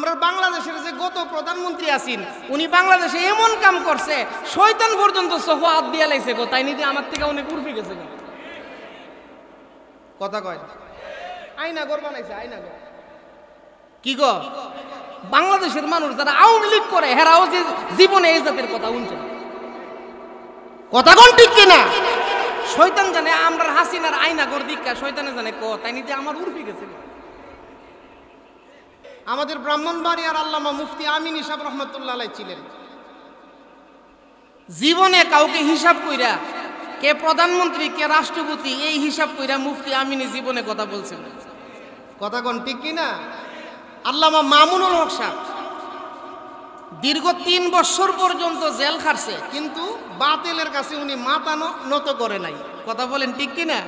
আমরা বাংলাদেশের যে গত প্রধানমন্ত্রী আছেন উনি বাংলাদেশে এমন কাম করছে শয়তান পর্যন্ত সোফা হাত দিয়ে লাইছে গো, তাই নিতে আমার থেকে অনেক উর্ফি গেছে গো। কথা কয় আয়না ঘর বানাইছে, আয়না ঘর কি গো। বাংলাদেশের মানুষ যারা আওয়ামী লীগ করে হেরাও যে জীবনে এই জাতির কথা শুনছে, কথা কোন ঠিক কিনা? শয়তান জানে আমরা হাসিনার আয়না ঘর দীক্ষা, শয়তানে জানে ক, তাই নিতে আমার উর্ফি গেছে। আমাদের ব্রাহ্মণবাড়িয়ার আল্লামা মুফতি আমিন সাহেব রহমতুল্লাহ আলাইহি ছিলেন, জীবনে কাউকে হিসাব কইরা কে প্রধানমন্ত্রী কে রাষ্ট্রপতি এই হিসাব কইরা মুফতি আমিনী জীবনে কথা বলছেন, কথা কোন ঠিক কিনা? আল্লামা মামুনুল হক সাহেব দীর্ঘ 3 বছর পর্যন্ত জেল খাটছে, কিন্তু বাতিলের কাছে উনি মাথা নত করে নাই, কথা বলেন ঠিক কিনা?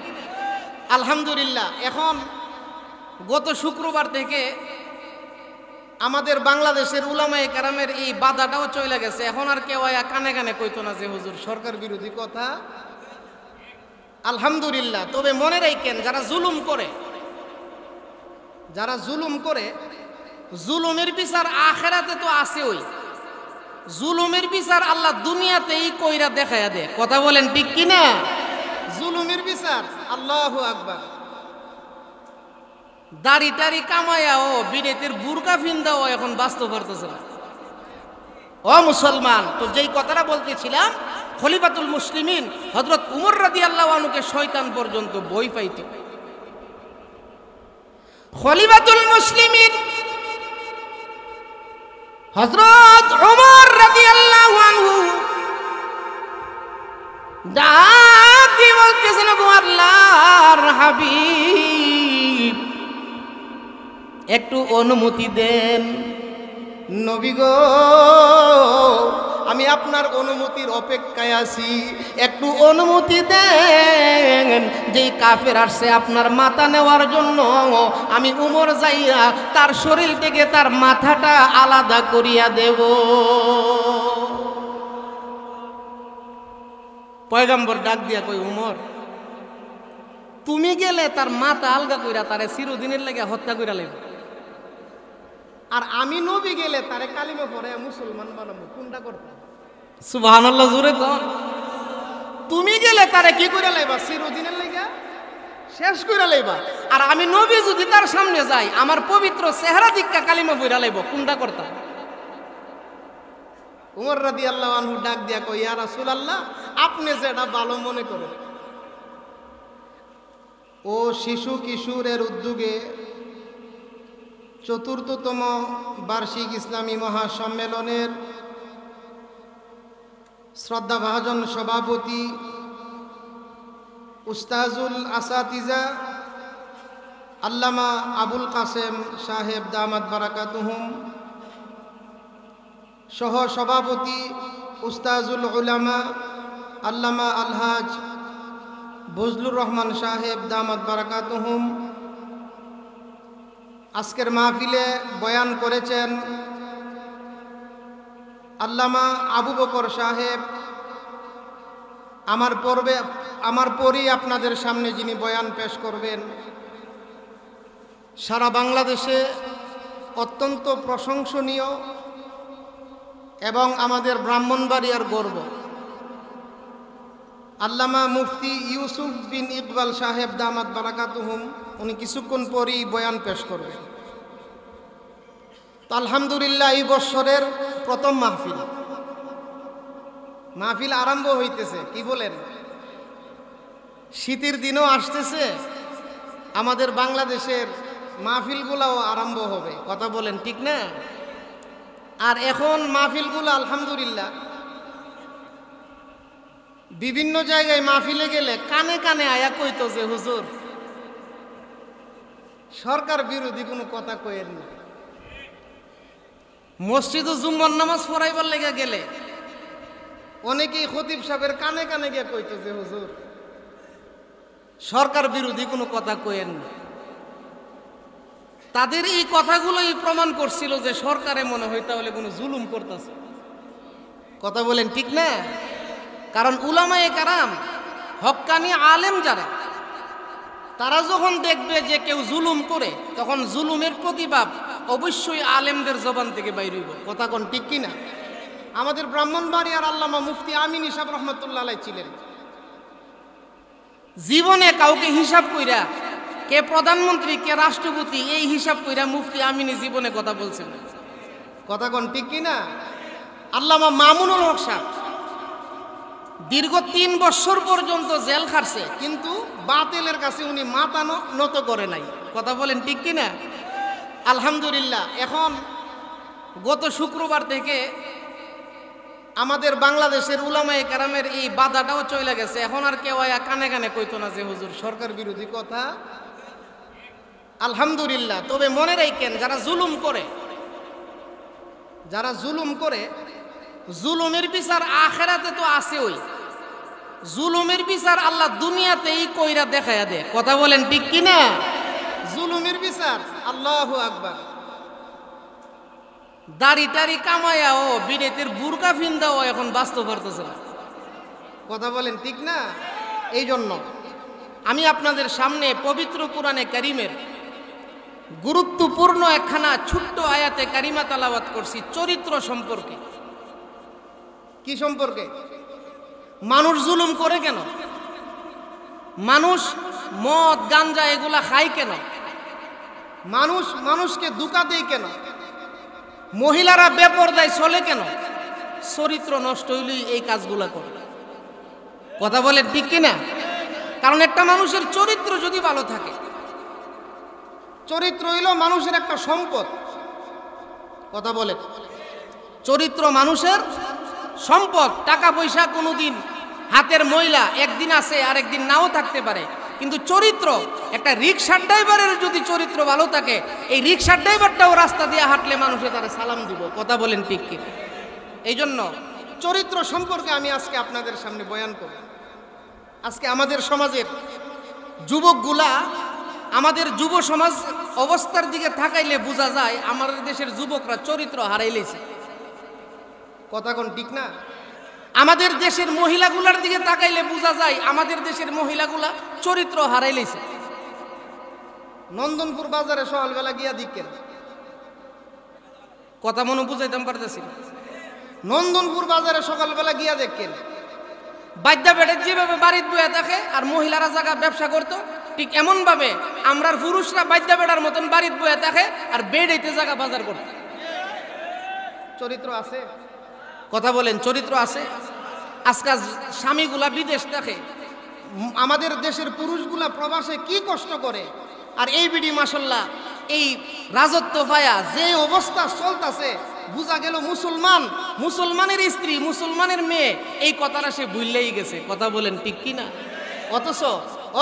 আলহামদুলিল্লাহ এখন গত শুক্রবার থেকে আমাদের বাংলাদেশের উলামায়ে কেরামের এই বাধাটাও চলে গেছে। এখন আর কেউ কানে কানে কইতো না যে হুজুর সরকার বিরোধী কথা। আলহামদুলিল্লাহ। তবে মনে রাখেন যারা জুলুম করে, যারা জুলুম করে, জুলুমের বিচার আখেরাতে তো আছে, ওই জুলুমের বিচার আল্লাহ দুনিয়াতেই কইরা দেখায়া দেয়, কথা বলেন ঠিক কিনা? জুলুমের বিচার আল্লাহু আকবার। দাড়ি টাড়ি কামায়াও বিদেতের বুরকা ফিন্দাও এখন বাস্তব করতেছে না। ও মুসলমান, তো যেই কথাটা বলতেছিলাম, খলিফাতুল মুসলিমিন হযরত উমর রাদিয়াল্লাহু আনহুকে শয়তান পর্যন্ত বই পাইত। খলিফাতুল মুসলিমিন হযরত উমর রাদিয়াল্লাহু আনহু ডাক দিয়ে বলতেছেন, গো আল্লাহর হাবিব একটু অনুমতি দেন, নবী গো আমি আপনার অনুমতির অপেক্ষায় আছি, একটু অনুমতি দেন, যেই কাফের আসছে আপনার মাথা নেওয়ার জন্য আমি উমর যাইয়া তার শরীর থেকে তার মাথাটা আলাদা করিয়া দেব। পয়গম্বর ডাক দিয়া কই, উমর তুমি গেলে তার মাথা আলগা কইরা তারে চিরদিনের লাগে হত্যা কইরা লাগবে, আর আমি নবী গেলে তারে কালিমা পড়ে মুসলমান বানাবো, কোনটা করতে? সুবহানাল্লাহ, জোরে কোন। তুমি গেলে তারে কি কইরা লাইবা? চিরদিনের লাগা শেষ কইরা লাইবা, আর আমি নবী যদি তার সামনে যাই আমার পবিত্র চেহারা দিক্কা কালিমা পড়া লাইব, কোনটা করতে? উমর রাদিয়াল্লাহু আনহু ডাক দিয়া কই, ইয়া রাসূলুল্লাহ আপনি যেটা ভালো মনে করেন। ও শিশু কিশোরের উদ্যোগে ৪র্থতম বার্ষিক ইসলামী মহাসম্মেলনের শ্রদ্ধাভাজন সভাপতি উস্তাজুল আসাতিজা আল্লামা আবুল কাসেম সাহেব দামাত বারাকাতুহুম, সহ সভাপতি উস্তাজুল উলামা আল্লামা আলহাজ বজলুর রহমান সাহেব দামাত বারাকাতুহুম, আজকের মাহফিলে বয়ান করেছেন আল্লামা আবু বকর সাহেব, আমার পরই আপনাদের সামনে যিনি বয়ান পেশ করবেন, সারা বাংলাদেশে অত্যন্ত প্রশংসনীয় এবং আমাদের ব্রাহ্মণবাড়িয়ার গর্ব আল্লামা মুফতি ইউসুফ বিন ইকবাল সাহেব দামাত বারাকাতুহুম, উনি কিছুক্ষণ পরই বয়ান পেশ করবেন। তো আলহামদুলিল্লাহ এই বছরের প্রথম মাহফিল আরম্ভ হইতেছে, কি বলেন? শীতের দিনও আসতেছে, আমাদের বাংলাদেশের মাহফিলগুলাও আরম্ভ হবে, কথা বলেন ঠিক না? আর এখন মাহফিলগুলো আলহামদুলিল্লাহ বিভিন্ন জায়গায় মাহফিলে গেলে কানে কানে আয়া কইতো যে হুজুর সরকার বিরোধী কোনো কথা কইেন না। মসজিদে জুম্মার নামাজ পড়াইবার লেগে গেলে অনেকেই খতিব সাহেবের কানে কানে গিয়ে কইতো যে হুজুর সরকার বিরোধী কোনো কথা কইেন না। তাদের এই কথাগুলোই প্রমাণ করছিল যে সরকারে মনে হয় তাহলে কোনো জুলুম করতেছে, কথা বলেন ঠিক না? কারণ উলামায়ে কেরাম হক্কানি আলেম যারা, তারা যখন দেখবে যে কেউ জুলুম করে তখন জুলুমের প্রতিবাদ অবশ্যই আলেমদের জবান থেকে বাইর হইব। কথা কোন ঠিক কিনা? আমাদের ব্রাহ্মণবাড়িয়ার আল্লামা মুফতি আমিন সাহেব রহমতুল্লাহ আলাইহি ছিলেন, জীবনে কাউকে হিসাব কইরা কে প্রধানমন্ত্রী কে রাষ্ট্রপতি এই হিসাব কইরা মুফতি আমিনী জীবনে কথা বলছেন। কথা কোন ঠিক কিনা? আল্লামা মামুনুল হক সাহেব দীর্ঘ 3 বছর পর্যন্ত জেল খাটছে, কিন্তু বাতিলের কাছে উনি মাথা নত করে নাই। কথা বলেন ঠিক কিনা? আলহামদুলিল্লাহ, এখন গত শুক্রবার থেকে আমাদের বাংলাদেশের উলামায়ে কেরামের এই বাধাটাও চলে গেছে। এখন আর কেউ কানে কানে কইতো না যে হুজুর সরকার বিরোধী কথা। আলহামদুলিল্লাহ। তবে মনে রাখেন, যারা জুলুম করে জুলুমের বিচার আখেরাতে তো আছে, ওই জুলুমের বিচার আল্লাহ দুনিয়াতেই কইরা দেখায়া দেয়। কথা বলেন ঠিক কিনা? জুলুমের বিচার, আল্লাহু আকবার। দাড়ি টাড়ি কামায়াও বিদেতের বুরকা ফিন্দাও এখন বাস্তব পারতেছে না। কথা বলেন ঠিক না? এই জন্য আমি আপনাদের সামনে পবিত্র কোরআনে কারিমের গুরুত্বপূর্ণ একখানা ছোট্ট আয়াতে কারিমা তেলাওয়াত করছি চরিত্র সম্পর্কে। কি সম্পর্কে? মানুষ জুলুম করে কেন? মানুষ মদ গাঞ্জা এগুলা খায় কেন? মানুষকে ধোঁকা দেয় কেন? মহিলারা বেপরদায় চলে কেন? চরিত্র নষ্ট হইলেই এই কাজগুলা করে। কথা বলেন ঠিক কিনা? কারণ একটা মানুষের চরিত্র যদি ভালো থাকে, চরিত্র হইল মানুষের একটা সম্পদ। কথা বলেন, চরিত্র মানুষের সম্পদ। টাকা পয়সা কোনোদিন হাতের ময়লা, একদিন আছে আরেকদিন নাও থাকতে পারে, কিন্তু চরিত্র, একটা রিক্সার ড্রাইভারের যদি চরিত্র ভালো থাকে, এই রিক্সার ড্রাইভারটাও রাস্তা দিয়ে হাঁটলে মানুষে তারা সালাম দিব। কথা বলেন ঠিক কি? এই জন্য চরিত্র সম্পর্কে আমি আজকে আপনাদের সামনে বয়ান করব। আজকে আমাদের সমাজের যুবকগুলা, আমাদের যুব সমাজ অবস্থার দিকে তাকাইলে বোঝা যায় আমাদের দেশের যুবকরা চরিত্র হারাইলেছে। কথা কোন ঠিক না? আমাদের দেশের মহিলাগুলার দিকে তাকাইলে বোঝা যায় আমাদের দেশের মহিলাগুলা চরিত্র হারাইলেছে। নন্দনপুর বাজারে সকালবেলা গিয়া দেখেন, কথা মনে বুঝাইতাম পারতেছি। নন্দনপুর বাজারে সকালবেলা গিয়া দেখেন, বাদ্যা বেড়ে যেভাবে বাড়ির বইয়া থাকে আর মহিলারা জায়গা ব্যবসা করতো, ঠিক এমন ভাবে আমরার পুরুষরা বাদ্যা বেড়ার মতন বাড়ির বইয়া থাকে আর বেড়াইতে জায়গা বাজার করতো। চরিত্র আছে? কথা বলেন, চরিত্র আছে? আজকাল স্বামীগুলা বিদেশ থাকে, আমাদের দেশের পুরুষগুলা প্রবাসে কি কষ্ট করে, আর এই বিডি মাশাল্লাহ এই রাজত্ব পায়া যে অবস্থা চলতেছে, বুঝা গেল মুসলমানের স্ত্রী, মুসলমানের মেয়ে, এই কথাটা সে ভুললেই গেছে। কথা বলেন ঠিক কিনা? অথচ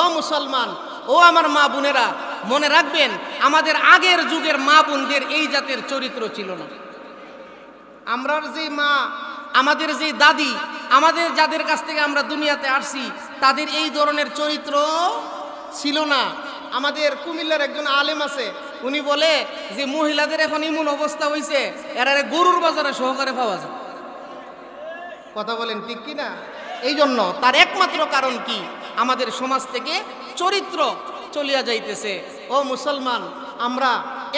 ও মুসলমান, ও আমার মা বোনেরা, মনে রাখবেন আমাদের আগের যুগের মা বোনদের এই জাতের চরিত্র ছিল না। আমরার যে মা, আমাদের যে দাদি, আমাদের যাদের কাছ থেকে আমরা দুনিয়াতে আসছি, তাদের এই ধরনের চরিত্র ছিল না। আমাদের কুমিল্লার একজন আলেম আছে, উনি বলে যে মহিলাদের এখন এমন অবস্থা হয়েছে এরা গরুর বাজারে সহকারে পাওয়া যায়। কথা বলেন ঠিক কিনা? এই জন্য তার একমাত্র কারণ কি? আমাদের সমাজ থেকে চরিত্র চলিয়া যাইতেছে। ও মুসলমান, আমরা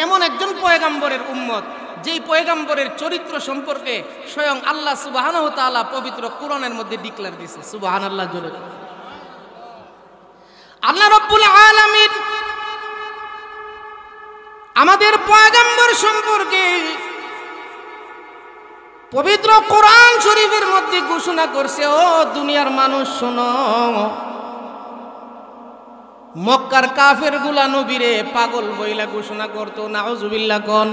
এমন একজন পয়গাম্বরের উম্মত, যেই পয়গাম্বরের চরিত্র সম্পর্কে স্বয়ং আল্লাহ সুবহানাহু ওয়া তাআলা পবিত্র কোরআনের মধ্যে ডিক্লেয়ার দিয়েছে। সুবহানাল্লাহ জোরে। আল্লাহ রাব্বুল আলামিন আমাদের পয়গাম্বর সম্পর্কে পবিত্র কোরআন শরীফের মধ্যে ঘোষণা করছে, ও দুনিয়ার মানুষ শোনো, মক্কার কাফের গুলা নবীরে পাগল বইলা ঘোষণা করতো। নাউজুবিল্লাহ কোন?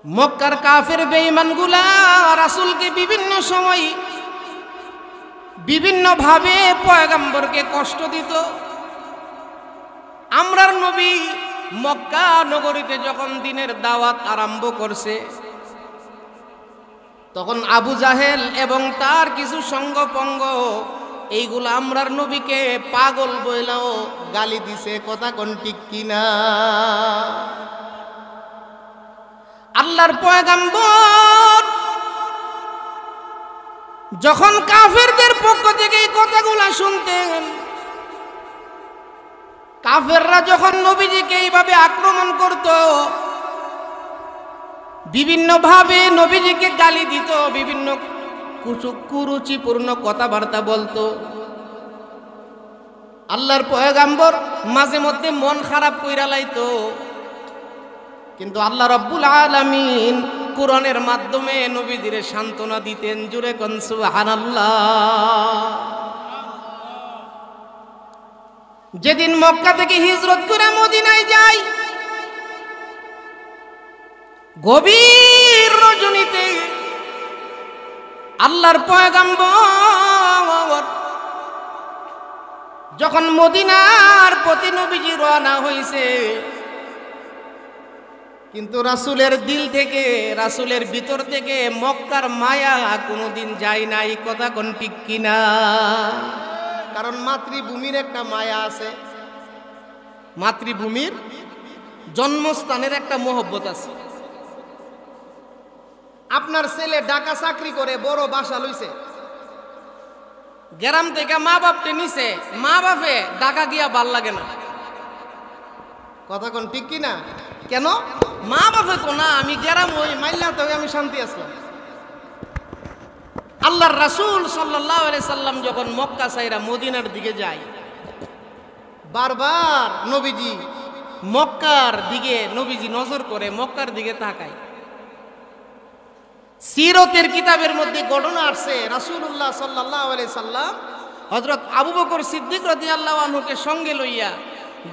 মক্কার কাফের বেঈমান গুলা রাসূলকে বিভিন্ন সময় বিভিন্ন ভাবে পয়গম্বরকে কষ্ট দিত। আমরার নবী মক্কা নগরীতে যখন দিনের দাওয়াত আরম্ভ করছে, তখন আবু জাহেল এবং তার কিছু সঙ্গপঙ্গ এইগুলো আমরার নবীকে পাগল বইলাও গালি দিছে। কথা কোন ঠিক কিনা? আল্লাহর পয়গম্বর যখন কাফেরদের পক্ষ থেকে এই কথাগুলা শুনতেন, কাফেররা যখন নবীজিকে এইভাবে আক্রমণ করত, বিভিন্ন ভাবে নবীজিকে গালি দিত, বিভিন্ন কুরুচিপূর্ণ কথাবার্তা বলতো, আল্লাহর পয়গাম্বর মাঝে মধ্যে মন খারাপ কইরা লাইতো। কিন্তু আল্লাহ রাব্বুল আলামিন কোরআনের মাধ্যমে নবীজিরে সান্ত্বনা দিতেন। জুরে কোন সুবহানাল্লাহ। যেদিন মক্কা থেকে হিজরত করে মদিনায় যায়, গভীর রজনীতে আল্লাহর পয়গাম্বর যখন মদিনার প্রতি নবীজি রওনা হইছে, কিন্তু রাসূলের দিল থেকে, রাসূলের ভিতর থেকে মক্কার মায়া কোনোদিন যায় নাই। কথা কোন ঠিক কিনা? কারণ মাতৃভূমির একটা মায়া আছে, মাতৃভূমির জন্মস্থানের একটা মহব্বত আছে। আপনার ছেলে ঢাকা চাকরি করে বড় বাসা লইছে, গ্রাম থেকে মা বাপকে নিছে, মা বাপে ঢাকা গিয়া ভাল লাগে না। কথা কোন ঠিক কিনা? কেন? মা বাপে কোনা আমি গ্রাম ওই মাইল্লা তো আমি শান্তি আসলাম। আল্লাহর রাসূল সাল্লাল্লাহু আলাইহি সাল্লাম যখন মক্কা ছাইরা মদিনার দিকে যায়, বারবার নবীজি মক্কার দিকে নবীজি নজর করে, মক্কার দিকে তাকায়। সিরতের কিতাবের মধ্যে ঘটনা আসছে, রাসূলুল্লাহ সাল্লাল্লাহু আলাইহি সাল্লাম হযরত আবু বকর সিদ্দিক রাদিয়াল্লাহু আনহুকে সঙ্গে লইয়া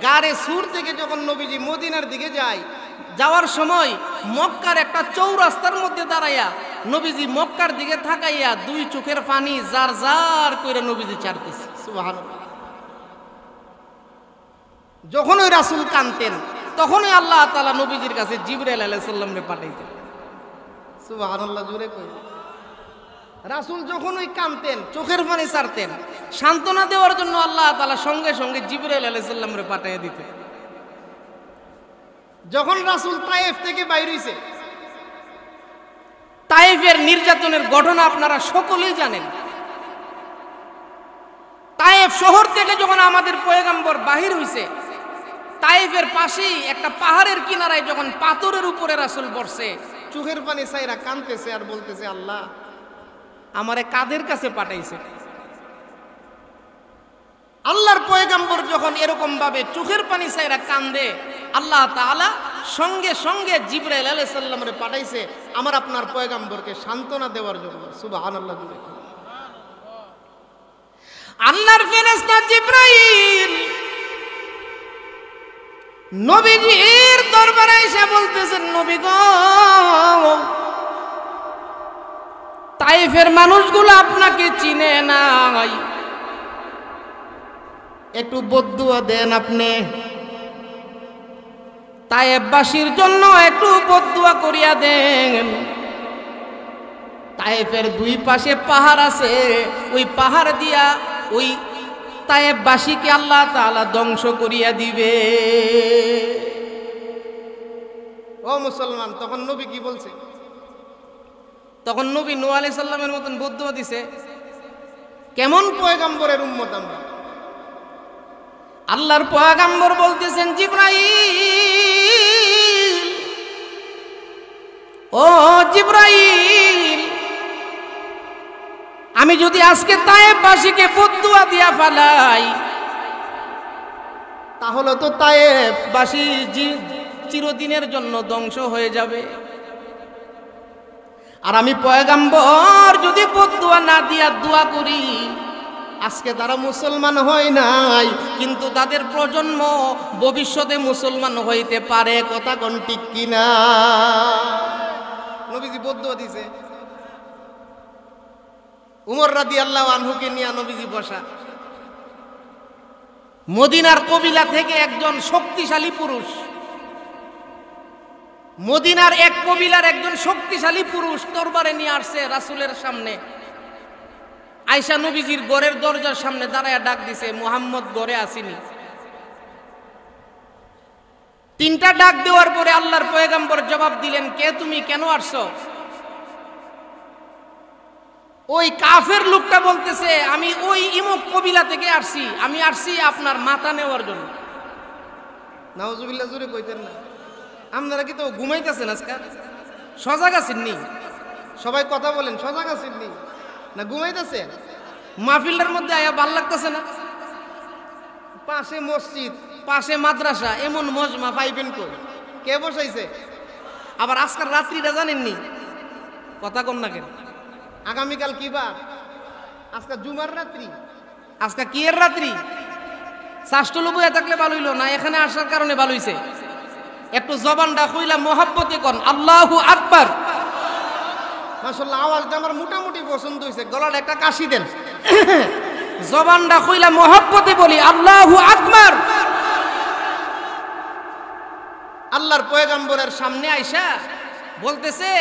গারে সুর থেকে যখন নবীজি মদিনার দিকে যায়, যাওয়ার সময় মক্কার একটা চৌরাস্তার মধ্যে দাঁড়াইয়া নবীজি মক্কার দিকে তাকাইয়া দুই চোখের পানি জার জার করে নবীজি ছাড়তেছে। সুবহানাল্লাহ। যখন ওই রাসূল কাঁদতেন, তখনই আল্লাহ তাআলা নবীজির কাছে জিবরাইল আলাইহিস সালামকে পাঠাইতেন। সুবহানাল্লাহ, জোরে কই। রাসূল যখন ওই কাঁদতেন, চোখের পানি ছাড়তেন, সান্ত্বনা দেওয়ার জন্য আল্লাহ তাআলা সঙ্গে সঙ্গে জিবরাইল আলাইহিস সালামকে পাঠিয়ে দিতেন। যখন রাসূল তায়েফ থেকে বাইর হইছে, তায়েফের নির্যাতনের ঘটনা আপনারা সকলেই জানেন। তায়েফ শহর থেকে যখন আমাদের পয়গম্বর বাহির হইছে, তায়েফের পাশেই একটা পাহাড়ের কিনারায় যখন পাথরের উপরে রাসূল বসছে, চোখের পানি ছাইরা কাঁদতেছে আর বলতেছে, আল্লাহ আমারে কাদের কাছে পাঠাইছে? আল্লাহর পয়গম্বর যখন এরকম ভাবে চোখের পানি ছাইরা কান্দে, আল্লাহ তাআলা সঙ্গে সঙ্গে জিবরাইল আলাইহিস সালামকে পাঠাইছে আমার আপনার পয়গম্বরকে সান্ত্বনা দেওয়ার জন্য। সুবহানাল্লাহ। আল্লাহর ফেরেশতা জিবরাইল নবীজির দরবারে এসে বলতেছেন, নবী গো, তায়েফের মানুষগুলো আপনাকে চিনে নাই, একটু বদদুয়া দেন আপনি, তায়েফবাসীর জন্য একটু বদদুয়া করিয়া দেন। তায়েফের দুই পাশে পাহাড় আছে, ওই পাহাড় দিয়া ওই তায়েফবাসীকে আল্লাহ তাআলা ধ্বংস করিয়া দিবে। ও মুসলমান, তখন নবী কি বলছে? তখন নবী নূহ আলাইহিস সালামের মতন বদদুয়া দিছে। কেমন পয়গম্বরের উম্মত আমরা! আল্লাহর পয়গম্বর বলতেছেন, জিবরাইল, ও জিবরাইল, আমি যদি আজকে তায়েফবাসীকে বদদুয়া দিয়া ফেলাই, তাহলে তো তায়েফবাসী চিরদিনের জন্য ধ্বংস হয়ে যাবে। আর আমি পয়গম্বর যদি বদদুয়া না দিয়া দোয়া করি, আজকে তারা মুসলমান হয় নাই, কিন্তু তাদের প্রজন্ম ভবিষ্যতে মুসলমান হইতে পারে। কথা কোন ঠিক কিনা? নবীজি বদদুয়া দিছে। উমর রাদিয়াল্লাহু আনহুকে নিয়ে নবীজি বসা, মদিনার কবিলা থেকে একজন শক্তিশালী পুরুষ, মদিনার এক কবিলার একজন শক্তিশালী পুরুষ তরবারে নিয়ে আসছে রাসূলের সামনে। আয়েশা নবীজির ঘরের দরজার সামনে দাঁড়ায়া ডাক দিছে, মুহাম্মদ ঘরে আসেনি। তিনটা ডাক দেওয়ার পরে আল্লাহর পয়গম্বর জবাব দিলেন, কে তুমি, কেন আসছো? ওই কাফের লোকটা বলতেছে, আমি ওই ইমুক কবিলা থেকে আসছি, আমি আসছি আপনার মাথা নেওয়ার জন্য। নাউজুবিল্লাহ জোরে কইতেন না। আপনারা কি তো ঘুমাইতেছেন আজকাল? সজাগ আছেন নি? সবাই কথা বলেন, সজাগ আছেন নি না ঘুমাইতেছেন? মাহফিলটার মধ্যে আয়া ভাল লাগতেছে না? পাশে মসজিদ, পাশে মাদ্রাসা, এমন মজমা পাইবেন কই? কে বসাইছে? আবার আজকাল রাত্রিটা জানেননি? কথা কম না কেন? আগামীকাল কি বার? আজকে জুমার রাত্রি। আজকে কি এর রাত্রি? শাস্ত্র বইয়া থাকলে ভালো হইলো না, এখানে আসার কারণে ভালো হইছে। একটু জবানটা কইলা মহব্বতে কন আল্লাহু আকবার। মাশাআল্লাহ, আওয়াজটা আমার মোটামুটি পছন্দ হইছে। গলাটা একটা কাশি দেন। জবানটা কইলা মহব্বতে বলি আল্লাহু আকবার। আল্লাহর পয়গম্বরের সামনে আইসা বলতেছে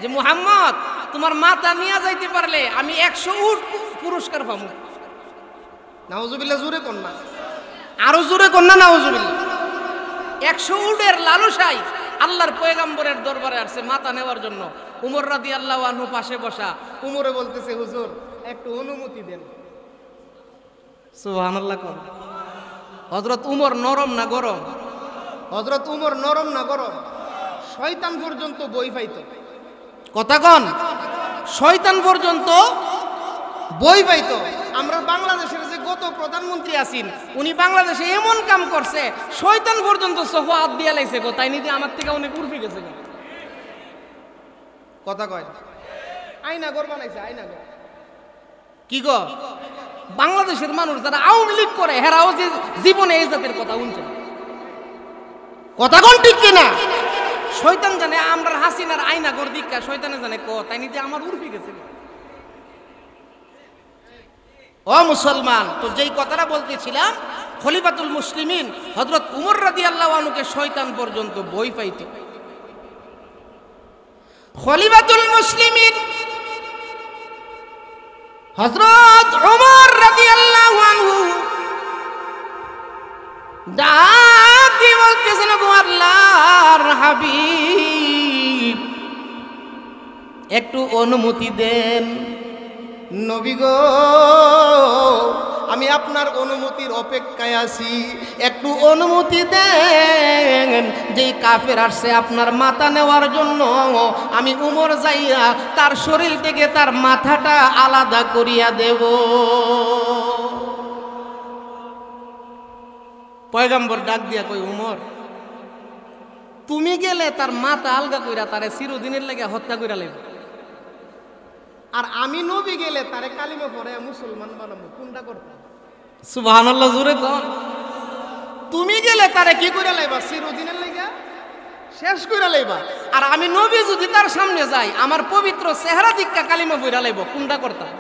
যে মুহাম্মদ, তোমার মাথা নিয়ে যাইতে পারলে আমি 100 উট পুরস্কার পাবো। নাউজুবিল্লাহ জোরে কোন না, আরো জোরে কোন না নাউজুবিল্লাহ। 100 উটের লালসাই আল্লাহর পয়গম্বরের দরবারে আসছে মাথা নেওয়ার জন্য। উমর রাদিয়াল্লাহু আনহু পাশে বসা। উমরে বলতেছে হুজুর একটু অনুমতি দেন। সুবহানাল্লাহ কোন। হযরত উমর নরম না গরম? হযরত উমর নরম না গরম? শয়তান পর্যন্ত বই পাইতো। কথা কন, শয়তান পর্যন্ত বই পাইতো। আমরা বাংলাদেশের যে গত প্রধানমন্ত্রী আছেন, উনি বাংলাদেশে এমন কাম করছে শয়তান পর্যন্ত সোফা হাত দিয়া লাইছে গো, তাই নিতে আমার থেকে অনেক উর্ফি গেছে। কথা কয় আয়না ঘর বানাইছে, আয়না ঘর। কি গো, বাংলাদেশের মানুষ যারা আওয়ামী লীগ করে হেরাও যে জীবনে এই জাতের কথা শুনছে। কথা কোন ঠিক কিনা? শয়তান জানে আমরা হাসিনার আয়না ঘর দীক্ষা, শয়তানে জানে ক, তাই নিতে আমার উর্ফি গেছে। ও মুসলমান, তো যেই কথাটা বলতেছিলাম, খলিফাতুল মুসলিমিন হযরত উমর রাদিয়াল্লাহু আনহুকে শয়তান পর্যন্ত বই পাইতো। খলিফাতুল মুসলিমিন হযরত উমর রাদিয়াল্লাহু আনহু ডাক দিয়ে বলতেছেন, গো আল্লাহর হাবিব একটু অনুমতি দেন। নবী গো, আমি আপনার অনুমতির অপেক্ষায় আছি, একটু অনুমতি দেন। যেই কাফের আসছে আপনার মাথা নেওয়ার জন্য, আমি উমর যাইয়া তার শরীর থেকে তার মাথাটা আলাদা করিয়া দেব। পয়গম্বর ডাক দিয়া কই, উমর তুমি গেলে তার মাথা আলগা কইরা তারে চিরদিনের লাগে হত্যা কইরা লাগবে, আর আমি নবী গেলে তারে কালিমা পড়ে মুসলমান বানাবো। কোনটা করতে? সুবহানাল্লাহ জোরে কোন। তুমি গেলে তারে কি কইরা লাইবা? চিরদিনের লাগা শেষ কইরা লাইবা। আর আমি নবী যদি তার সামনে যাই, আমার পবিত্র চেহারা দিক্কা কালিমা পড়া লাইব। কোনটা করতাম?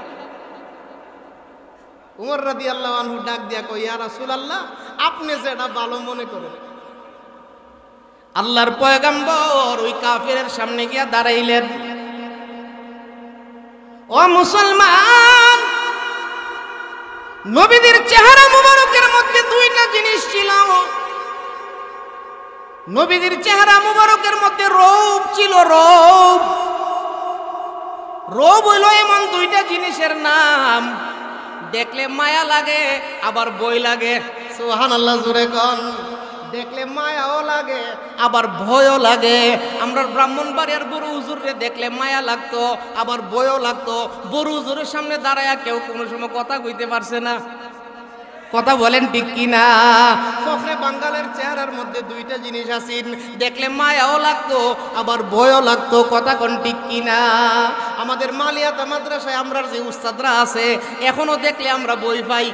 উমর রাদিয়াল্লাহু আনহু ডাক দিয়া কই, ইয়া রাসূলুল্লাহ আপনি যেটা ভালো মনে করেন। আল্লাহর পয়গম্বর ওই কাফেরের সামনে গিয়া দাঁড়াইলেন। ও মুসলমান, নবীদের চেহারা মুবারকের মধ্যে দুইটা জিনিস ছিল। নবীদের চেহারা মুবারকের মধ্যে রূপ ছিল। রূপ হইল এমন দুইটা জিনিসের নাম, দেখলে মায়া লাগে আবার ভয় লাগে। সুবহানাল্লাহ জোরে কোন। দেখলে মায়াও লাগে আবার ভয়ও লাগে। আমরা ব্রাহ্মণবাড়িয়ার বড় হুজুরে দেখলে মায়া লাগতো আবার ভয়ও লাগতো। বড় হুজুরের সামনে দাঁড়ায়া কেউ কোনো সময় কথা কইতে পারছে না। কথা বলেন ঠিক কিনা? ফখরে বাঙ্গালের চেহারার মধ্যে দুইটা জিনিস আছেন, দেখলে মায়াও লাগতো আবার ভয়ও লাগতো। কথা কোন ঠিক কিনা? আমাদের মালিয়াতা মাদ্রাসায় আমরার যে উস্তাদরা আছে, এখনো দেখলে আমরা ভয় পাই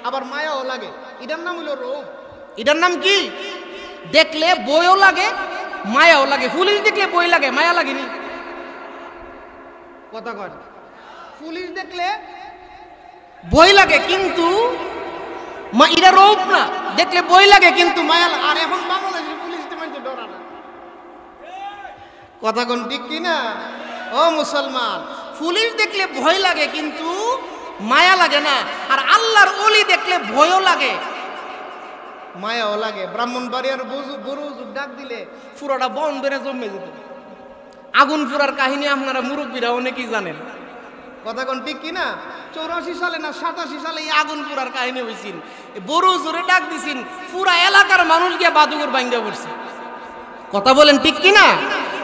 আবার মায়াও লাগে। এটার নাম হলো রূপ। এটার নাম কি? দেখলে বইও লাগে মায়াও লাগে। পুলিশ দেখলে বই লাগে, মায়া লাগেনি। কথা কয়, পুলিশ দেখলে বই লাগে কিন্তু এটা রূপ না। দেখলে বই লাগে কিন্তু মায়া লাগে। আর এখন বাংলাদেশের পুলিশ মানে ডরা না। কথা কোন ঠিক কিনা? ও মুসলমান, পুলিশ দেখলে ভয় লাগে কিন্তু মায়া লাগে না। আর আল্লাহর ওলি দেখলে ভয়ও লাগে মায়াও লাগে। ব্রাহ্মণবাড়িয়ার বড় হুজুর ডাক দিলে পুরোটা বন বেড়ে জমে যেত। আগুন পুরার কাহিনী আপনারা মুরব্বীরা অনেকেই জানেন। কথা কোন ঠিক কিনা? 84 সালে না 87 সালে এই আগুন পুরার কাহিনী হয়েছিল, বড় জোরে ডাক দিছেন, পুরা এলাকার মানুষ গিয়ে বাদুগর ভাঙ্গা পড়ছে। কথা বলেন ঠিক কিনা?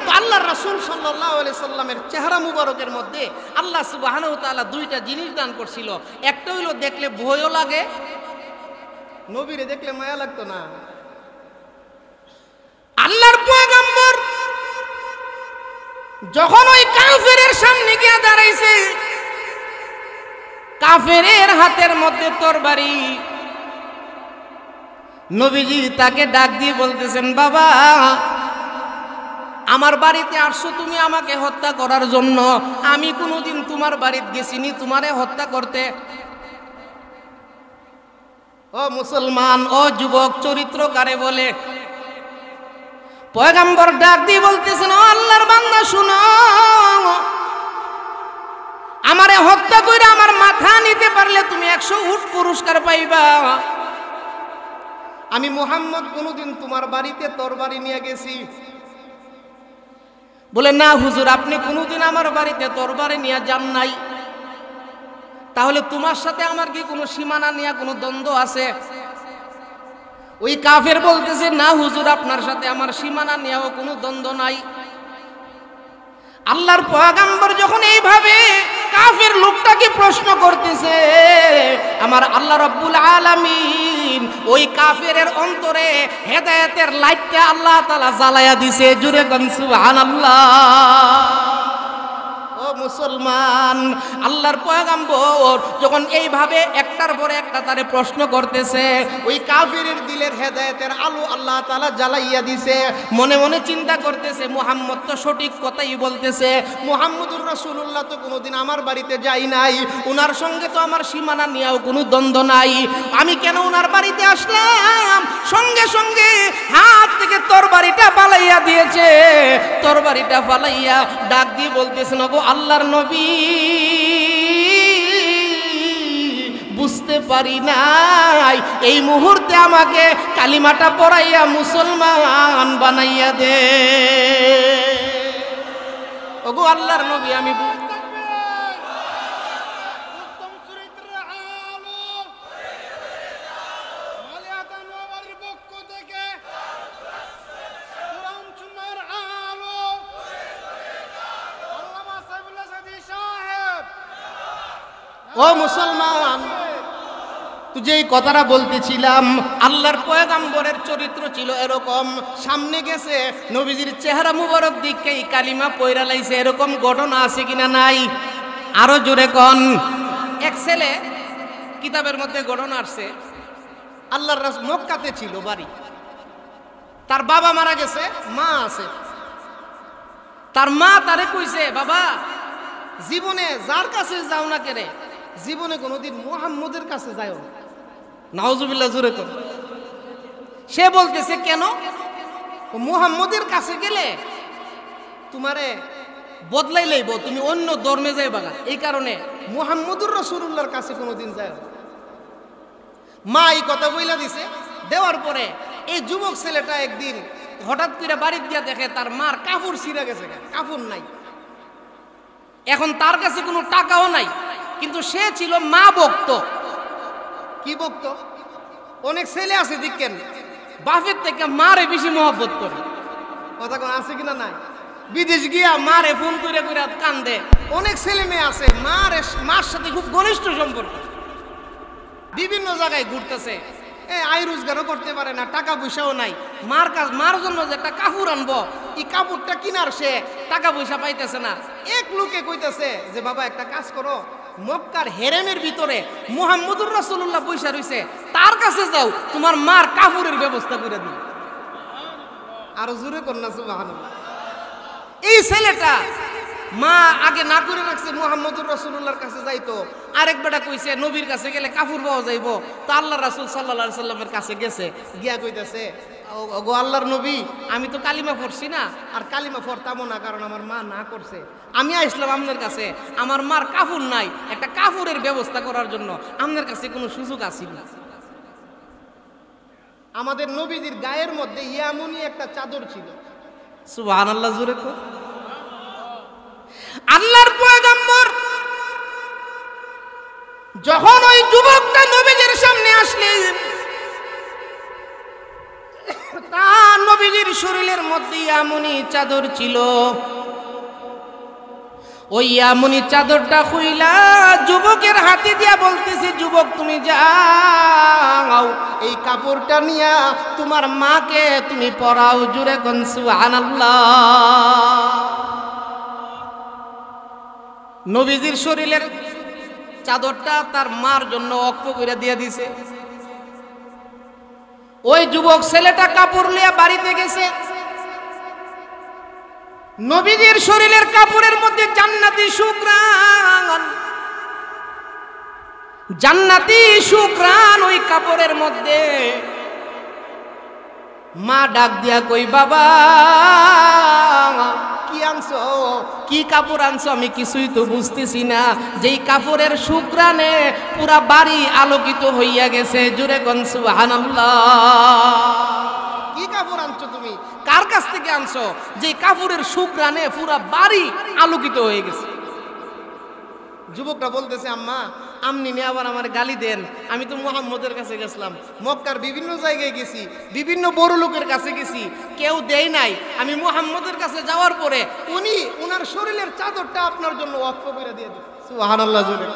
তো আল্লাহর রাসূল সাল্লাল্লাহু আলাইহি সাল্লামের চেহারা মুবারকের মধ্যে আল্লাহ সুবহানাহু ওয়া তাআলা দুইটা জিনিস দান করছিল। একটা হইলো দেখলে ভয়ও লাগে, নবীরে দেখলে মায়া লাগতো না। আল্লাহর পয়গম্বর যখন ওই কাফেরের সামনে গিয়ে দাঁড়াইছে, কাফেরের হাতের মধ্যে তরবারি, নবীজি তাকে ডাক দিয়ে বলতেছেন, বাবা আমার বাড়িতে আসছো তুমি আমাকে হত্যা করার জন্য, আমি কোনোদিন তোমার বাড়িতে গেছিনি তোমারে হত্যা করতে। ও মুসলমান, ও যুবক, চরিত্র কারে বলে? পয়গম্বর ডাক দিয়ে বলতেছেন, ও আল্লাহর বান্দা শুনো, আমারে হত্যা করে আমার মাথা নিতে পারলে তুমি 100 উট পুরস্কার পাইবা। আমি মুহাম্মদ কোনোদিন তোমার বাড়িতে তরবারি নিয়ে গেছি? বলে, না হুজুর, আপনি কোনোদিন আমার বাড়িতে তরবারি নিয়ে যান নাই। তাহলে তোমার সাথে আমার কি কোনো সীমানা নিয়ে কোনো দ্বন্দ্ব আছে? ওই কাফের বলতেছে, না হুজুর, আপনার সাথে আমার সীমানা নিয়েও কোনো দ্বন্দ্ব নাই। আল্লাহর পয়গম্বর যখন এইভাবে কাফের লোকটাকে প্রশ্ন করতেছে, আমার আল্লাহ রাব্বুল আলামিন ওই কাফেরের অন্তরে হেদায়েতের লাইটটা আল্লাহ তাআলা জ্বালায়া দিছে। জোরে কোন সুবহানাল্লাহ। ও মুসলমান, আল্লাহর পয়গম্বর যখন এইভাবে একটার পরে একটা তারে প্রশ্ন করতেছে, ওই কাফিরের দিলের হেদায়েতের আলো আল্লাহ তাআলা জ্বালাইয়া দিছে। মনে মনে চিন্তা করতেছে, মুহাম্মদ তো সঠিক কথাই বলতেছে, মুহাম্মদুর রাসূলুল্লাহ তো কোনোদিন আমার বাড়িতে যাই নাই, ওনার সঙ্গে তো আমার সীমানা নিয়েও কোনো দ্বন্দ্ব নাই, আমি কেন ওনার বাড়িতে আসলাম? সঙ্গে সঙ্গে হাত থেকে তরবারিটা পালাইয়া দিয়েছে। তরবারিটা পালাইয়া ডাক দিয়ে বলতেছেন, ওগো আল্লাহর নবী, বুঝতে পারি নাই, এই মুহূর্তে আমাকে কালিমাটা পড়াইয়া মুসলমান বানাইয়া দে। ওগো আল্লাহর নবী, আমি ও মুসলমান, তুই যেই কথাটা বলতেছিলাম, আল্লাহর পয়গম্বরের চরিত্র ছিল এরকম। সামনে গেছে, নবীজির চেহারা মুবারক দিকেই কালিমা পয়রা লাইছে, এরকম ঘটনা আছে কিনা নাই? আরো জোরে কোন। এক ছেলে, কিতাবের মধ্যে ঘটনা আসছে, আল্লাহর রাসূল মক্কাতে ছিল বাড়ি, তার বাবা মারা গেছে, মা আছে। তার মা তারে কইছে, বাবা জীবনে যার কাছে যাও না কেরে, জীবনে কোনোদিন মুহাম্মদের কাছে যাও না। নাউজুবিল্লাহ, জোরে কর। সে বলতেছে, কেন? মুহাম্মদের কাছে গেলে তোমারে বদলাই লইব, তুমি অন্য ধর্মে যাইবা, এই কারণে মুহাম্মদুর রাসূলুল্লাহর কাছে কোনোদিন যাও। মা এই কথা বইলা দিছে। দেওয়ার পরে এই যুবক ছেলেটা একদিন হঠাৎ করে বাড়িতে গিয়া দেখে তার মার কাপড় ছিঁড়া গেছে, কাপড় নাই। এখন তার কাছে কোনো টাকাও নাই, কিন্তু সে ছিল মা ভক্ত। কি ভক্ত? অনেক ছেলে আছে দেখেন বাপের থেকে মারে বেশি মহব্বত করে। কথা কোন আছে কিনা নাই? বিদেশ গিয়া মারে ফোন করে করে কান্দে। অনেক ছেলে মেয়ে আছে মার সাথে খুব ঘনিষ্ঠ সম্পর্ক, বিভিন্ন জায়গায় ঘুরতেছে, আয় রোজগারও করতে পারে না, টাকা পয়সাও নাই। মার জন্য যে একটা কাপড় আনবো, এই কাপড়টা কিনার সে টাকা পয়সা পাইতেছে না। এক লোকে কইতেছে যে, বাবা একটা কাজ করো, মক্কার হেরেমের ভিতরে মুহাম্মদুর রাসূলুল্লাহ পয়সা রইছে, তার কাছে যাও, তোমার মার কাপড়ের ব্যবস্থা করে দিই। আরো জোরে কন্যা সুবহানাল্লাহ। এই ছেলেটা মা আগে না করে রাখছে, মুহাম্মদুর রাসূলুল্লাহর কাছে যাইতো। আরেক বেটা কইছে নবীর কাছে গেলে কাপড় পাওয়া যাইবো, তো আল্লাহ রাসূল সাল্লাল্লাহু আলাইহি সাল্লামের কাছে গেছে, গিয়া কইতাছে, ওগো আল্লাহর নবী, আমি তো কালিমা পড়ছি না, আর কালিমা পড়তামও না, কারণ আমার মা না করছে। আমি আসলাম আপনার কাছে, আমার মার কাপড় নাই, একটা কাপড়ের ব্যবস্থা করার জন্য আপনার কাছে কোনো সুযোগ আছে না? আমাদের নবীজির গায়ের মধ্যে ইয়ামনি একটা চাদর ছিল। সুবহানাল্লাহ, জোরে কর। আল্লাহর পয়গম্বর যখন ওই যুবকটা নবীজির সামনে আসলেন, তার নবীজির শরীরের মধ্যে এমনই চাদর ছিল, ওই এমনই চাদরটা খুইলা যুবকের হাতে দিয়া বলতেছে, যুবক তুমি যাও, এই কাপড়টা নিয়া তোমার মাকে তুমি পরাও। জুরে কোন সুবহানাল্লাহ। নবীজির শরীরের চাদরটা তার মার জন্য অক্ষ করে দিয়ে দিছে। ওই যুবক ছেলেটা কাপড় নিয়ে বাড়িতে গেছে। নবীজির শরীরের কাপড়ের মধ্যে জান্নাতি সুঘ্রাণ, জান্নাতি সুঘ্রাণ ওই কাপড়ের মধ্যে। মা ডাক দিয়া কই, বাবা কি আনছো, কি কাপড় আনছো, আমি কিছুই তো বুঝতেছি না। যেই কাপড়ের সুঘ্রাণে পুরা বাড়ি আলোকিত হইয়া গেছে। জুরে কোন সুবহানাল্লাহ। কি কাপড় আনছো তুমি, কার কাছ থেকে আনছো, যে কাপড়ের সুঘ্রাণে পুরা বাড়ি আলোকিত হয়ে গেছে? যুবকটা বলতেছে, আম্মা আপনি নিয়ে আবার আমার গালি দেন, আমি তো মুহাম্মদের কাছে গেছিলাম, মক্কার বিভিন্ন জায়গায় গেছি, বিভিন্ন বড় লোকের কাছে গেছি, কেউ দেয় নাই। আমি মুহাম্মদের কাছে যাওয়ার পরে উনি ওনার শরীরের চাদরটা আপনার জন্য ওয়াকফ করে দিয়ে দিয়েছেন। সুবহানাল্লাহ। জোরে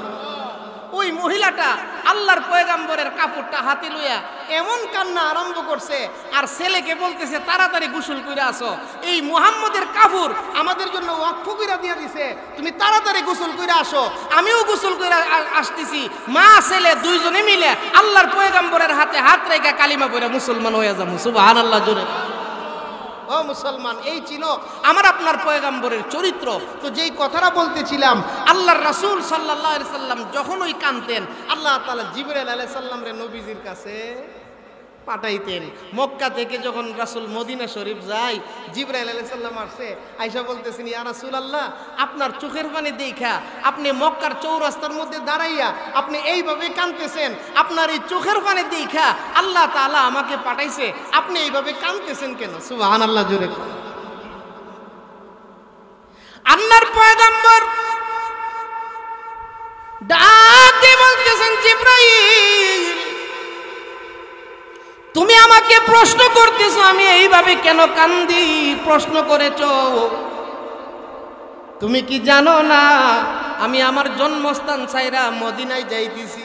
ওই মহিলাটা আল্লাহর পয়গাম্বরের কাপড়টা হাতে লইয়া এমন কান্না আরম্ভ করছে, আর ছেলেকে বলতেছে তাড়াতাড়ি গোসল কইরা আসো, এই মুহাম্মদের কাপড় আমাদের জন্য ওয়াকফ কইরা দিয়ে দিছে, তুমি তাড়াতাড়ি গোসল কইরা আসো। আমিও গোসল কইরা আসতেছি। মা ছেলে দুইজনে মিলে আল্লাহর পয়গাম্বরের হাতে হাত রেখে কালিমা পড়ে মুসলমান হয়ে যাবো। সুবহানাল্লাহ। জোরে ও মুসলমান, এই ছিল আমার আপনার পয়গাম্বরের চরিত্র। তো যেই কথাটা বলতেছিলাম, আল্লাহর রাসূল সাল্লাল্লাহু আলাইহি সাল্লাম যখন ওই কানতেন, আল্লাহ তাআলা জিবরাইল আলাইহিস সালাম রে নবীজির কাছে পাঠাইতেন। মক্কা থেকে যখন রাসূল মদিনা শরীফ যায়, জিবরাইল আলাইহিস সালাম আসে, আয়েশা বলতেছেন, ইয়া রাসূলুল্লাহ, আপনার চোখের পানি দেখা আপনি মক্কার চৌরাস্তার মধ্যে দাঁড়াইয়া আপনি এইভাবে কাঁদতেছেন, আপনার এই চোখের পানি দেখা আল্লাহ তাআলা আমাকে পাঠাইছে, আপনি এইভাবে কাঁদতেছেন কেন? সুবহানাল্লাহ। জোরে আল্লাহর পয়গম্বর ডাক দিয়ে বলতেছেন, জিবরাইল তুমি আমাকে প্রশ্ন করতেছো আমি এইভাবে কেন কান্দি, প্রশ্ন করেছো। তুমি কি জানো না আমি আমার জন্মস্থান ছাইরা মদিনায় যাইতেছি?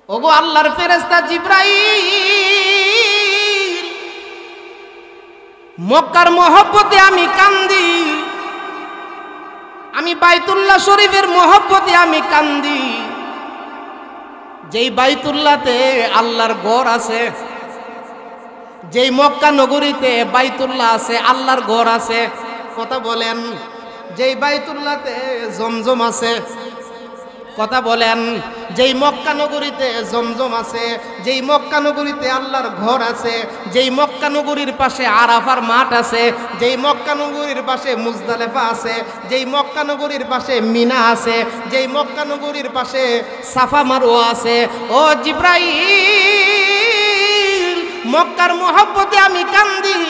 ওগো আল্লাহর ফেরেশতা জিবরাইল, মক্কার মহব্বতে আমি কান্দি, আমি বাইতুল্লাহ শরীফের মহব্বতে আমি কান্দি। যেই বাইতুল্লাহতে আল্লাহর ঘর আছে, যেই মক্কা নগরীতে বাইতুল্লাহ আছে, আল্লাহর ঘর আছে, কথা বলেন। যেই বাইতুল্লাহতে জমজম আছে, কথা বলেন। যেই মক্কা নগরীতে জমজম আছে, যেই মক্কা নগরীতে আল্লাহর ঘর আছে, যেই মক্কা নগরীর পাশে আরাফার মাঠ আছে, যেই মক্কা নগরীর পাশে মুজদালেফা আছে, যেই মক্কা নগরীর পাশে মিনা আছে, যেই মক্কা নগরীর পাশে সাফা মারওয়া আছে। ও জিবরাইল, মক্কার মহব্বতে আমি কান্দি,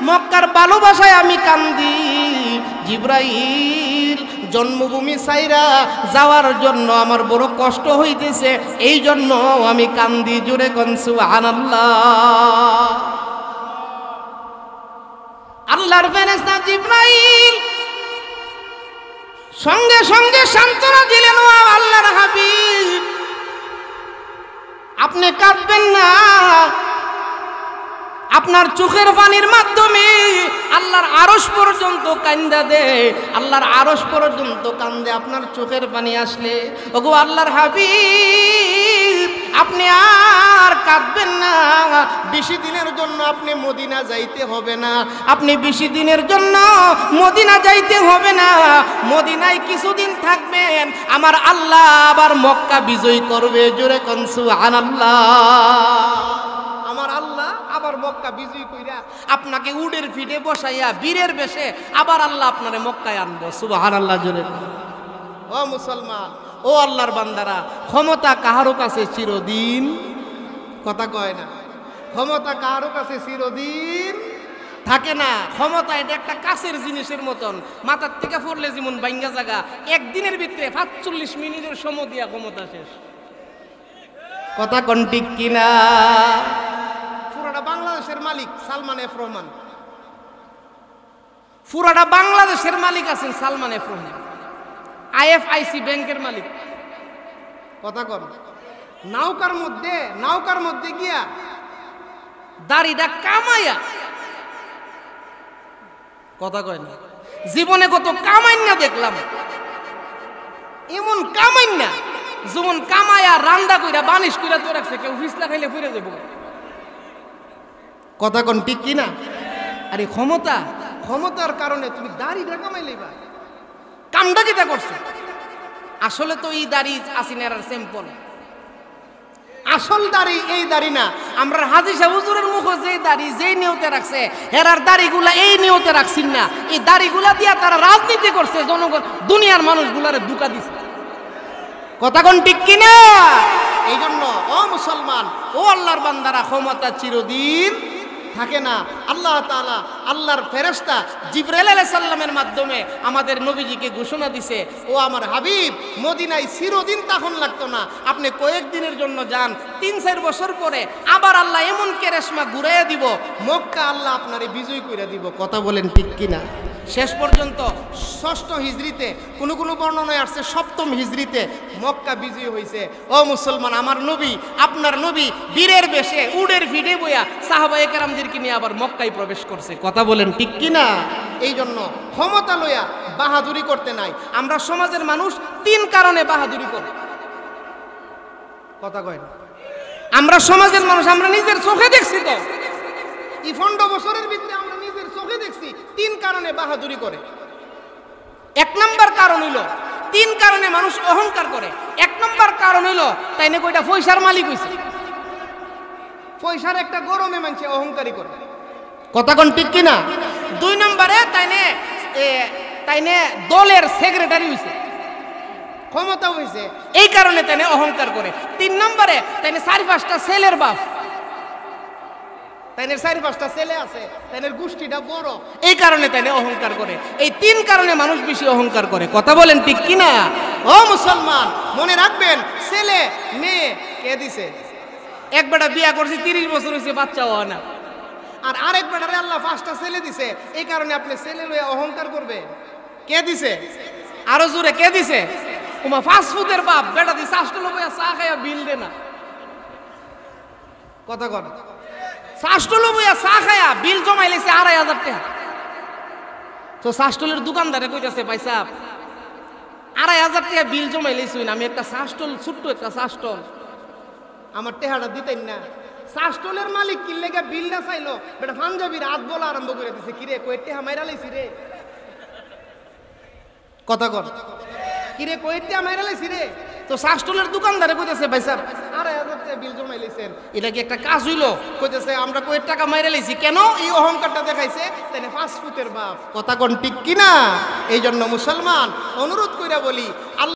মক্কার ভালোবাসায় আমি কান্দি। জিবরাইল, জন্মভূমি সাইরা যাওয়ার জন্য আমার বড় কষ্ট হইতেছে, এই জন্য আমি কান্দি। জোরে কোন সুবহানাল্লাহ। আল্লাহর ফেরেশতা জিবরাইল সঙ্গে সঙ্গে সান্ত্বনা দিলেন, ও আল্লাহর হাবিব আপনি কাঁদবেন না, আপনার চোখের পানির মাধ্যমে আল্লাহর আরশ পর্যন্ত কান্দা দে, আল্লাহর আরশ পর্যন্ত কান্দে আপনার চোখের পানি আসলে। ওগো আল্লাহর হাবিব আপনি আর কাঁদবেন না, বেশি দিনের জন্য আপনি মদিনা যাইতে হবে না, আপনি বেশি দিনের জন্য মদিনা যাইতে হবে না, মদিনায় কিছুদিন থাকবেন, আমার আল্লাহ আবার মক্কা বিজয় করবে। জোরে কোন সুবহানাল্লাহ। আমার আল্লাহ আবার মক্কা বিজয় কইরা আপনাকে উডের পিঠে বসাইয়া বীরের বেশে আবার আল্লাহ আপনারে মক্কায় আনবো। সুবহানাল্লাহ। জোরে ও মুসলমান, ও আল্লাহর বান্দারা, ক্ষমতা কাহারও কাছে চিরদিন, কথা কয় না, ক্ষমতা কাহারও কাছে চিরদিন থাকে না। ক্ষমতা এটা একটা কাছের জিনিসের মতন, মাথার থেকে পড়লে যেমন বাইঙ্গা জায়গা, একদিনের ভিতরে ৪৫ মিনিটের সময় দিয়া ক্ষমতা শেষ। কথা কোন ঠিক কিনা? পুরাটা বাংলাদেশের মালিক সালমান এফ রহমান, পুরাটা বাংলাদেশের মালিক আছেন সালমান এফ রহমান, IFIC ব্যাংকের মালিক। কথা কর, নৌকার মধ্যে গিয়া দাড়িটা কামাইয়া, কথা কয় না, জীবনে কত কামাই না দেখলাম, এমন কামাই না যেমন কামাইয়া রান্দা কইরা বানিশ কইরা তো রাখছে, কেউ ফিসলা খাইলে ফিরে যাবো। কথা কোন ঠিক কিনা? আরে ক্ষমতার কারণে তুমি দাড়িটা কামাই লইবা, কামটা কিটা করছে? আসলে তো এই দাড়ি আসিনার স্যাম্পল, আসল দাড়ি এই দাড়ি না। আমরা হাজী সাহেব হুজুরের মুখে যে দাড়ি যেই নিয়তে রাখছে, এরার দাড়িগুলা এই নিয়তে রাখছেন না। এই দাড়িগুলা দিয়া তারা রাজনীতি করছে, জনগণ দুনিয়ার মানুষগুলারে ধোঁকা দিছে। কথা কোন ঠিক কিনা? এই জন্য ও মুসলমান, ও আল্লাহর বান্দারা, ক্ষমতা চিরদিন থাকে না। আল্লাহ তাআলা, আল্লাহর ফেরেশতা জিবরাইল আলাইহিস সালামের মাধ্যমে আমাদের নবীজিকে ঘোষণা দিছে, ও আমার হাবিব, মদিনায় চিরদিন তখন লাগতো না, আপনি কয়েকদিনের জন্য যান, ৩-৪ বছর পরে আবার আল্লাহ এমন কেরেশমা ঘুরাইয়া দিব, মক্কা আল্লাহ আপনারে বিজয় কইরা দিব। কথা বলেন ঠিক কিনা? শেষ পর্যন্ত ৬ষ্ঠ হিজরিতে, কোনো বর্ণনায় আসছে ৭ম হিজরিতে মক্কা বিজয় হয়েছে। ও মুসলমান, আমার নবী, আপনার নবী বীরের বেশে উডের ফিডে বইয়া সাহাবায়ে কেরামদেরকে নিয়ে আবার মক্কায় প্রবেশ করছে। কথা বলেন ঠিক কিনা? এই জন্য ক্ষমতা লইয়া বাহাদুরি করতে নাই। আমরা সমাজের মানুষ ৩ কারণে বাহাদুরি করি। কথা কয় না? আমরা সমাজের মানুষ, আমরা নিজের চোখে দেখছি তো, এই ১৫ বছরের ভিতরে আমরা নিজের চোখে দেখছি ৩ কারণে বাহাদুরি করে। ১ নম্বর কারণ হইল, ৩ কারণে মানুষ অহংকার করে। ১ নম্বর কারণ হইল তাই না কইটা পয়সার মালিক হইছে, পয়সার একটা গরমে মানুষ অহংকারী করে। কথা কোন ঠিক কিনা? ২ নম্বরে তাই না দলের সেক্রেটারি হইছে, ক্ষমতা হইছে, এই কারণে তাই না অহংকার করে। ৩ নম্বরে তাই না ৪-৫টা ছেলের বাপ, তাইনের ৪-৫টা ছেলে আছে, তাইনের গোষ্ঠীটা বড়, এই কারণে তাইনে অহংকার করে। এই ৩ কারণে মানুষ বেশি অহংকার করে। কথা বলেন ঠিক কিনা? ও মুসলমান, মনে রাখবেন, ছেলে মেয়ে কে দিছে? এক বেটা বিয়া করছে, ৩০ বছর হয়েছে, বাচ্চা হয় না। আর আরেক বেটারে আল্লাহ ৫টা ছেলে দিছে, এই কারণে আপনি ছেলে লইয়া অহংকার করবে? কে দিছে? আরো জোরে কে দিছে? ওমা ফাস্টফুডের বাপ বেটা দিছে, শাসটলো বইয়া চা খাইয়া বিল দে না। কথা কর, শাসটলো বইয়া চা খায়া বিল জমাই লেছে ২৫০০ টাকা। তো শাসটলের দোকানদারে কইতাছে, ভাই সাহেব ২৫০০ টাকা বিল জমাই লেছি, আমি একটা শাসটল, ছোট্ট একটা শাসটল, আমার টেহাটা দিতেন না। শাসটলের মালিক কি লেগে বিলটা চাইলো, বেটা পাঞ্জাবির হাত বলা আরম্ভ করে দিছে, কিরে কই টেহা মাইরা লাইছি রে? কথা কর, কিরে কই টেহা মাইরা লাইছি রে? তো শাসটলের দোকানদারে কইতেছে, ভাই সাহেব ২৫০০ টাকা বিল জমাই লেছেন, এটা কি একটা কাজ হইলো? কইতেছে, আমরা কয়েক টাকা মাইরা লেছি। কেন? এই অহংকারটা দেখাইছে, তাই না ফাস্টফুডের বাপ। কথা কোন ঠিক কিনা? এই জন্য মুসলমান, অনুরোধ কইরা বলি,